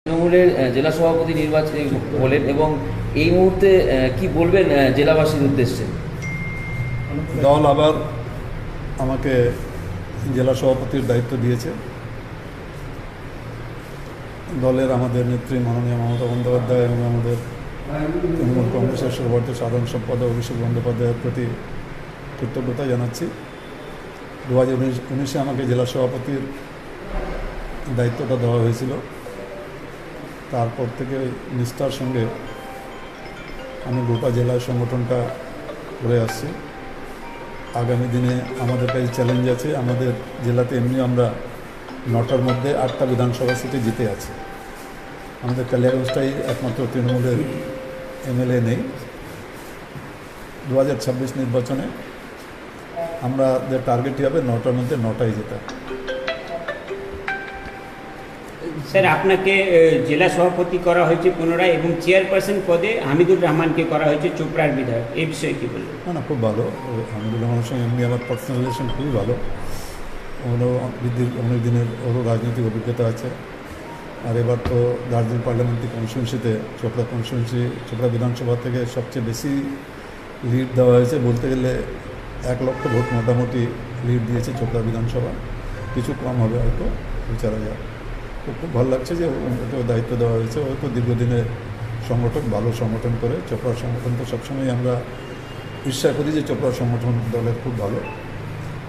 তৃণমূলের জেলা সভাপতি নির্বাচন বলেন এবং এই মুহূর্তে কি বলবেন জেলাবাসীর উদ্দেশ্যে? দল আবার আমাকে জেলা সভাপতির দায়িত্ব দিয়েছে। দলের আমাদের নেত্রী মাননীয় মমতা বন্দ্যোপাধ্যায় এবং আমাদের তৃণমূল কংগ্রেসের সর্বভারতীয় সাধারণ সম্পাদক অভিষেক বন্দ্যোপাধ্যায়ের প্রতি কৃতজ্ঞতা জানাচ্ছি। 2019-এ আমাকে জেলা সভাপতির দায়িত্বটা দেওয়া হয়েছিল। তারপর থেকে নিষ্ঠার সঙ্গে আমি গোটা জেলার সংগঠনটা করে আসছি। আগামী দিনে আমাদের কাছে চ্যালেঞ্জ আছে। আমাদের জেলাতে এমনি আমরা 9টার মধ্যে 8টা বিধানসভা সিটে জিতে আছি। আমাদের কালিয়াগঞ্জটাই একমাত্র তৃণমূলের এমএলএ নেই। 2026 নির্বাচনে আমাদের টার্গেটই হবে 9টার মধ্যে 9টাই জেতা। স্যার, আপনাকে জেলা সভাপতি করা হয়েছে পুনরায় এবং চেয়ারপারসন পদে হামিদুর রহমানকে করা হয়েছে চোপড়ার বিধায়ক। এই বিষয়ে কী বলবেন? না, খুব ভালো। হামিদুর রহমানের সঙ্গে এমনি আমার পার্সোনাল রিলেশন খুবই ভালো। ওরও অনেক দিনের ওরও রাজনৈতিক অভিজ্ঞতা আছে। আর এবার তো দার্জিলিং পার্লামেন্টারি কনস্টিটিউয়েন্সিতে চোপড়া বিধানসভা থেকে সবচেয়ে বেশি লিড দেওয়া হয়েছে। বলতে গেলে 1 লক্ষ ভোট মোটামুটি লিড দিয়েছে চোপড়া বিধানসভা। কিছু কম হবে হয়তো 2-4 হাজার। তো খুব ভালো লাগছে যে ওকেও দায়িত্ব দেওয়া হয়েছে। ও তো দীর্ঘদিনের সংগঠন, ভালো সংগঠন করে। চোপড়ার সংগঠন তো সবসময় আমরা বিশ্বাস করি যে চোপড়ার সংগঠন দলের খুব ভালো।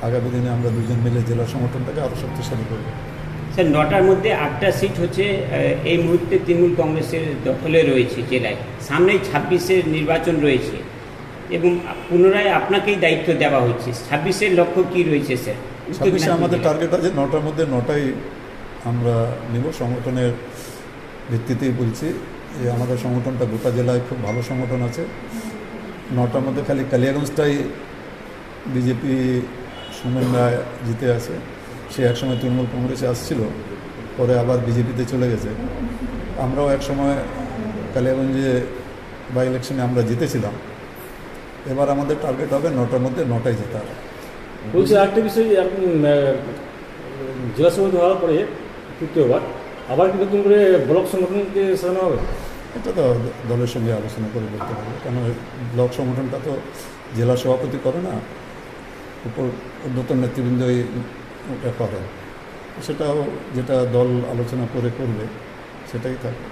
আগামী দিনে আমরা দুজন মিলে জেলা সংগঠনটাকে আরও শক্তিশালী করব। স্যার, 9টার মধ্যে 8টা সিট হচ্ছে এই মুহূর্তে তৃণমূল কংগ্রেসের দখলে রয়েছে জেলায়। সামনেই 26-এর নির্বাচন রয়েছে এবং পুনরায় আপনাকেই দায়িত্ব দেওয়া হচ্ছে। 26-এর লক্ষ্য কী রয়েছে স্যার? 26-এ আমাদের টার্গেট আছে 9টার মধ্যে 9টাই আমরা নিব। সংগঠনের ভিত্তিতেই বলছি যে আমাদের সংগঠনটা গোটা জেলায় খুব ভালো সংগঠন আছে। 9টার মধ্যে খালি কালিয়াগঞ্জটাই বিজেপি সুমেন রায় জিতে আছে। সে একসময় তৃণমূল কংগ্রেসে আসছিল, পরে আবার বিজেপিতে চলে গেছে। আমরাও একসময় কালিয়াগঞ্জে বাই ইলেকশনে আমরা জিতেছিলাম। এবার আমাদের টার্গেট হবে 9টার মধ্যে 9টাই জেতার। বলছি আরেকটা বিষয়, আপনি জেলা সভাপতি হওয়ার পরে তৃতীয়বার আবার কি নতুন করে ব্লক সংগঠনকে সাজানো হবে? এটা তো দলের সঙ্গে আলোচনা করে বলতে হবে, কেন ব্লক সংগঠনটা তো জেলা সভাপতি করে না, উপর ঊর্ধ্বতন নেতৃবৃন্দই ওটা করেন। সেটাও যেটা দল আলোচনা করে করবে সেটাই থাকবে।